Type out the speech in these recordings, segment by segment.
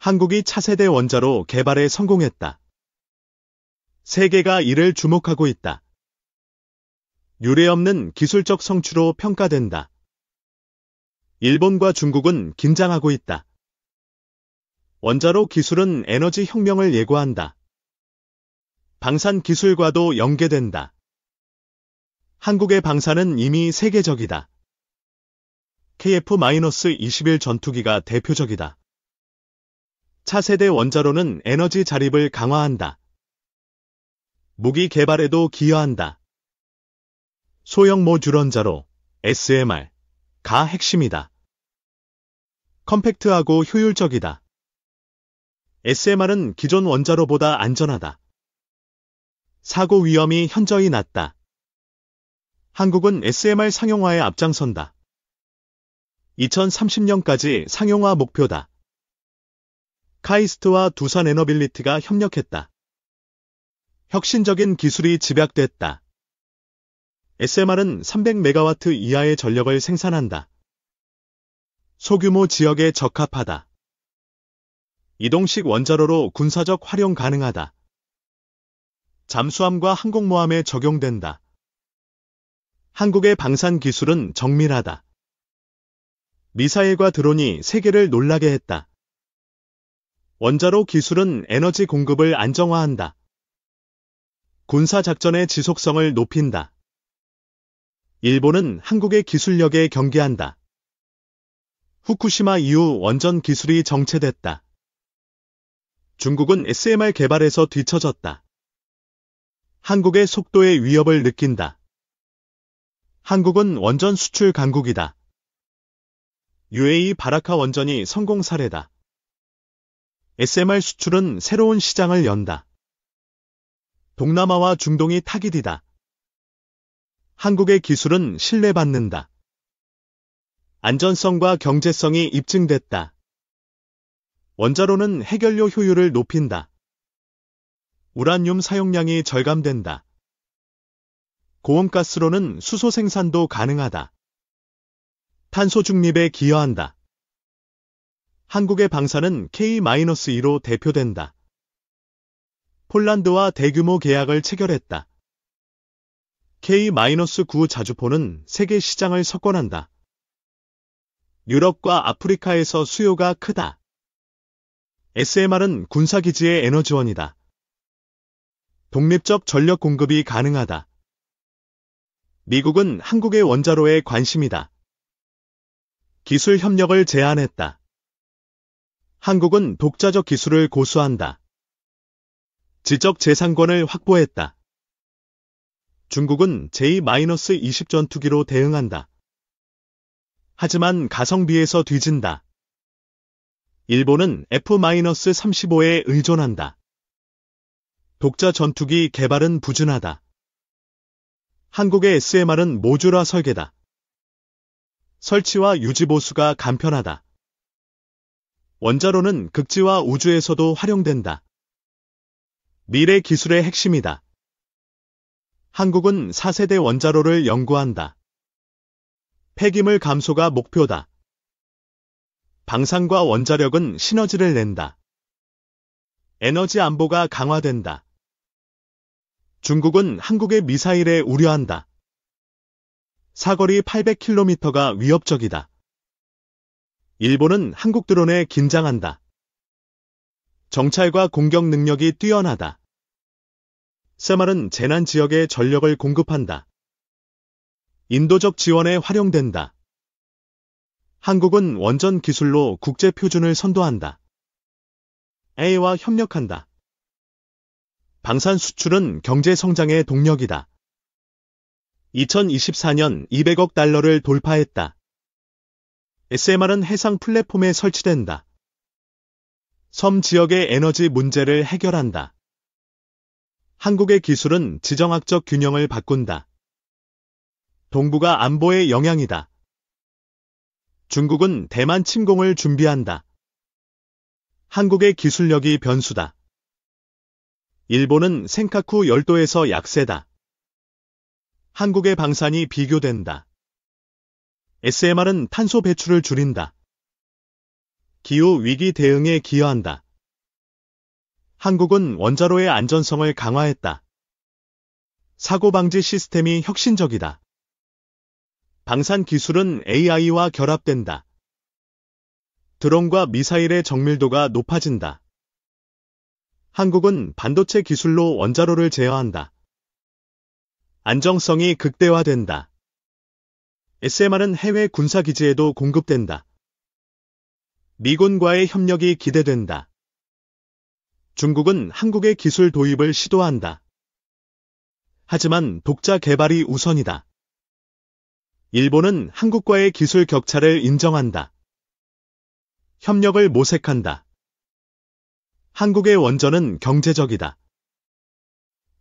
한국이 차세대 원자로 개발에 성공했다. 세계가 이를 주목하고 있다. 유례없는 기술적 성취로 평가된다. 일본과 중국은 긴장하고 있다. 원자로 기술은 에너지 혁명을 예고한다. 방산 기술과도 연계된다. 한국의 방산은 이미 세계적이다. KF-21 전투기가 대표적이다. 차세대 원자로는 에너지 자립을 강화한다. 무기 개발에도 기여한다. 소형 모듈 원자로, SMR가 핵심이다. 컴팩트하고 효율적이다. SMR은 기존 원자로보다 안전하다. 사고 위험이 현저히 낮다. 한국은 SMR 상용화에 앞장선다. 2030년까지 상용화 목표다. 카이스트와 두산에너빌리티가 협력했다. 혁신적인 기술이 집약됐다. SMR은 300메가와트 이하의 전력을 생산한다. 소규모 지역에 적합하다. 이동식 원자로로 군사적 활용 가능하다. 잠수함과 항공모함에 적용된다. 한국의 방산 기술은 정밀하다. 미사일과 드론이 세계를 놀라게 했다. 원자로 기술은 에너지 공급을 안정화한다. 군사작전의 지속성을 높인다. 일본은 한국의 기술력에 경계한다. 후쿠시마 이후 원전 기술이 정체됐다. 중국은 SMR 개발에서 뒤처졌다. 한국의 속도에 위협을 느낀다. 한국은 원전 수출 강국이다. UAE 바라카 원전이 성공 사례다. SMR 수출은 새로운 시장을 연다. 동남아와 중동이 타깃이다. 한국의 기술은 신뢰받는다. 안전성과 경제성이 입증됐다. 원자로는 해결료 효율을 높인다. 우라늄 사용량이 절감된다. 고온가스로는 수소 생산도 가능하다. 탄소 중립에 기여한다. 한국의 방산은 K-2로 대표된다. 폴란드와 대규모 계약을 체결했다. K-9 자주포는 세계 시장을 석권한다. 유럽과 아프리카에서 수요가 크다. SMR은 군사기지의 에너지원이다. 독립적 전력 공급이 가능하다. 미국은 한국의 원자로에 관심이다. 기술 협력을 제안했다. 한국은 독자적 기술을 고수한다. 지적 재산권을 확보했다. 중국은 J-20 전투기로 대응한다. 하지만 가성비에서 뒤진다. 일본은 F-35에 의존한다. 독자 전투기 개발은 부진하다. 한국의 SMR은 모듈화 설계다. 설치와 유지 보수가 간편하다. 원자로는 극지와 우주에서도 활용된다. 미래 기술의 핵심이다. 한국은 4세대 원자로를 연구한다. 폐기물 감소가 목표다. 방산과 원자력은 시너지를 낸다. 에너지 안보가 강화된다. 중국은 한국의 미사일에 우려한다. 사거리 800km가 위협적이다. 일본은 한국 드론에 긴장한다. 정찰과 공격 능력이 뛰어나다. SMR은 재난 지역에 전력을 공급한다. 인도적 지원에 활용된다. 한국은 원전 기술로 국제 표준을 선도한다. A와 협력한다. 방산 수출은 경제 성장의 동력이다. 2024년 200억 달러를 돌파했다. SMR은 해상 플랫폼에 설치된다. 섬 지역의 에너지 문제를 해결한다. 한국의 기술은 지정학적 균형을 바꾼다. 동북아 안보의 영향이다. 중국은 대만 침공을 준비한다. 한국의 기술력이 변수다. 일본은 센카쿠 열도에서 약세다. 한국의 방산이 비교된다. SMR은 탄소 배출을 줄인다. 기후 위기 대응에 기여한다. 한국은 원자로의 안전성을 강화했다. 사고 방지 시스템이 혁신적이다. 방산 기술은 AI와 결합된다. 드론과 미사일의 정밀도가 높아진다. 한국은 반도체 기술로 원자로를 제어한다. 안정성이 극대화된다. SMR은 해외 군사기지에도 공급된다. 미군과의 협력이 기대된다. 중국은 한국의 기술 도입을 시도한다. 하지만 독자 개발이 우선이다. 일본은 한국과의 기술 격차를 인정한다. 협력을 모색한다. 한국의 원전은 경제적이다.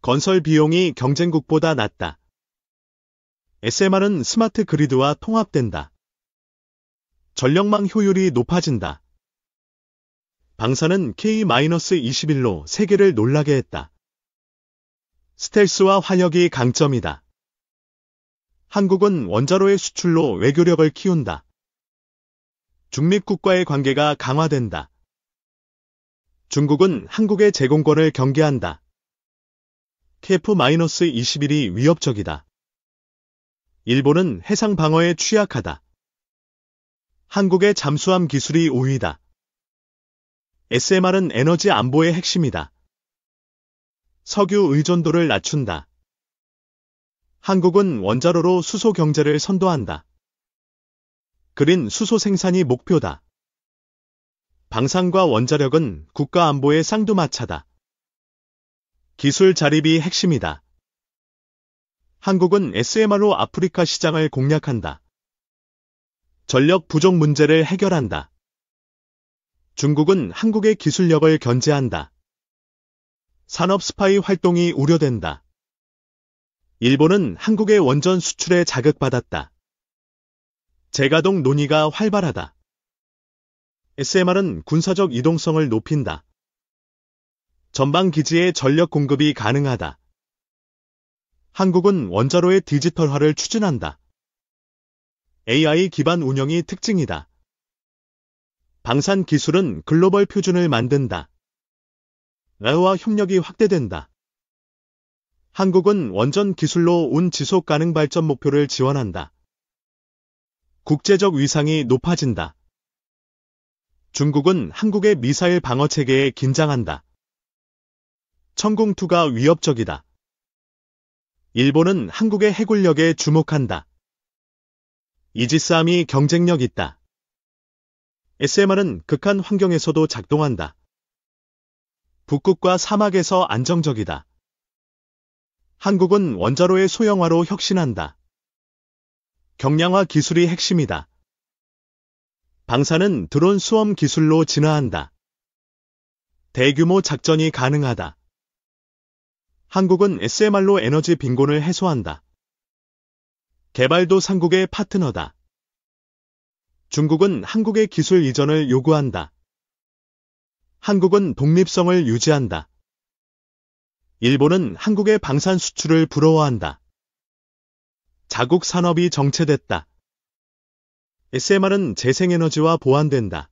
건설 비용이 경쟁국보다 낮다. SMR은 스마트 그리드와 통합된다. 전력망 효율이 높아진다. 방사는 K-21로 세계를 놀라게 했다. 스텔스와 화력이 강점이다. 한국은 원자로의 수출로 외교력을 키운다. 중립 국가의 관계가 강화된다. 중국은 한국의 제공권을 경계한다. KF-21이 위협적이다. 일본은 해상 방어에 취약하다. 한국의 잠수함 기술이 우위다. SMR은 에너지 안보의 핵심이다. 석유 의존도를 낮춘다. 한국은 원자로로 수소 경제를 선도한다. 그린 수소 생산이 목표다. 방산과 원자력은 국가 안보의 쌍두마차다. 기술 자립이 핵심이다. 한국은 SMR로 아프리카 시장을 공략한다. 전력 부족 문제를 해결한다. 중국은 한국의 기술력을 견제한다. 산업 스파이 활동이 우려된다. 일본은 한국의 원전 수출에 자극받았다. 재가동 논의가 활발하다. SMR은 군사적 이동성을 높인다. 전방 기지의 전력 공급이 가능하다. 한국은 원자로의 디지털화를 추진한다. AI 기반 운영이 특징이다. 방산 기술은 글로벌 표준을 만든다. 라오와 협력이 확대된다. 한국은 원전 기술로 온 지속 가능 발전 목표를 지원한다. 국제적 위상이 높아진다. 중국은 한국의 미사일 방어 체계에 긴장한다. 천궁2가 위협적이다. 일본은 한국의 해군력에 주목한다. 이지스함이 경쟁력 있다. SMR은 극한 환경에서도 작동한다. 북극과 사막에서 안정적이다. 한국은 원자로의 소형화로 혁신한다. 경량화 기술이 핵심이다. 방사는 드론 수험 기술로 진화한다. 대규모 작전이 가능하다. 한국은 SMR로 에너지 빈곤을 해소한다. 개발도상국의 파트너다. 중국은 한국의 기술 이전을 요구한다. 한국은 독립성을 유지한다. 일본은 한국의 방산 수출을 부러워한다. 자국 산업이 정체됐다. SMR은 재생에너지와 보완된다.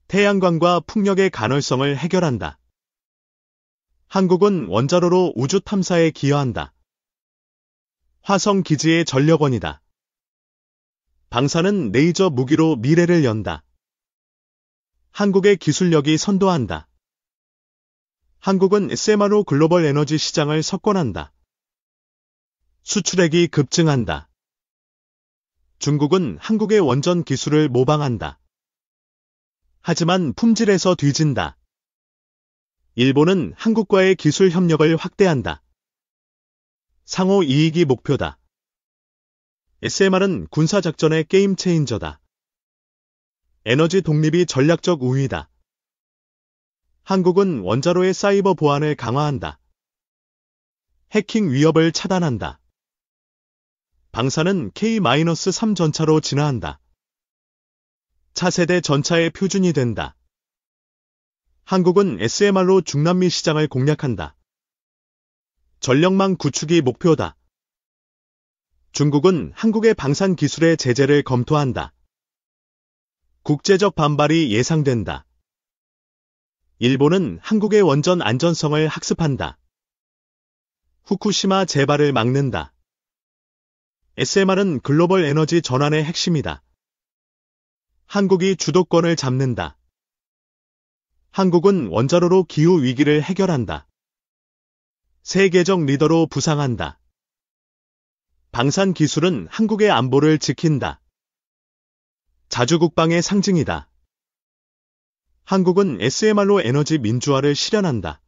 태양광과 풍력의 간헐성을 해결한다. 한국은 원자로로 우주 탐사에 기여한다. 화성 기지의 전력원이다. 방사는 레이저 무기로 미래를 연다. 한국의 기술력이 선도한다. 한국은 SMR로 글로벌 에너지 시장을 석권한다. 수출액이 급증한다. 중국은 한국의 원전 기술을 모방한다. 하지만 품질에서 뒤진다. 일본은 한국과의 기술 협력을 확대한다. 상호 이익이 목표다. SMR은 군사작전의 게임 체인저다. 에너지 독립이 전략적 우위다. 한국은 원자로의 사이버 보안을 강화한다. 해킹 위협을 차단한다. 방사는 K-3 전차로 진화한다. 차세대 전차의 표준이 된다. 한국은 SMR로 중남미 시장을 공략한다. 전력망 구축이 목표다. 중국은 한국의 방산 기술의 제재를 검토한다. 국제적 반발이 예상된다. 일본은 한국의 원전 안전성을 학습한다. 후쿠시마 재발을 막는다. SMR은 글로벌 에너지 전환의 핵심이다. 한국이 주도권을 잡는다. 한국은 원자로로 기후 위기를 해결한다. 세계적 리더로 부상한다. 방산 기술은 한국의 안보를 지킨다. 자주국방의 상징이다. 한국은 SMR로 에너지 민주화를 실현한다.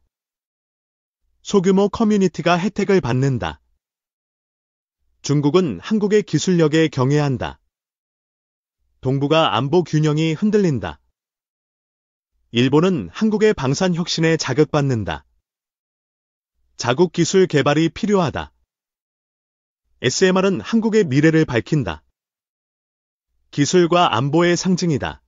소규모 커뮤니티가 혜택을 받는다. 중국은 한국의 기술력에 경애한다. 동북아 안보 균형이 흔들린다. 일본은 한국의 방산 혁신에 자극받는다. 자국 기술 개발이 필요하다. SMR은 한국의 미래를 밝힌다. 기술과 안보의 상징이다.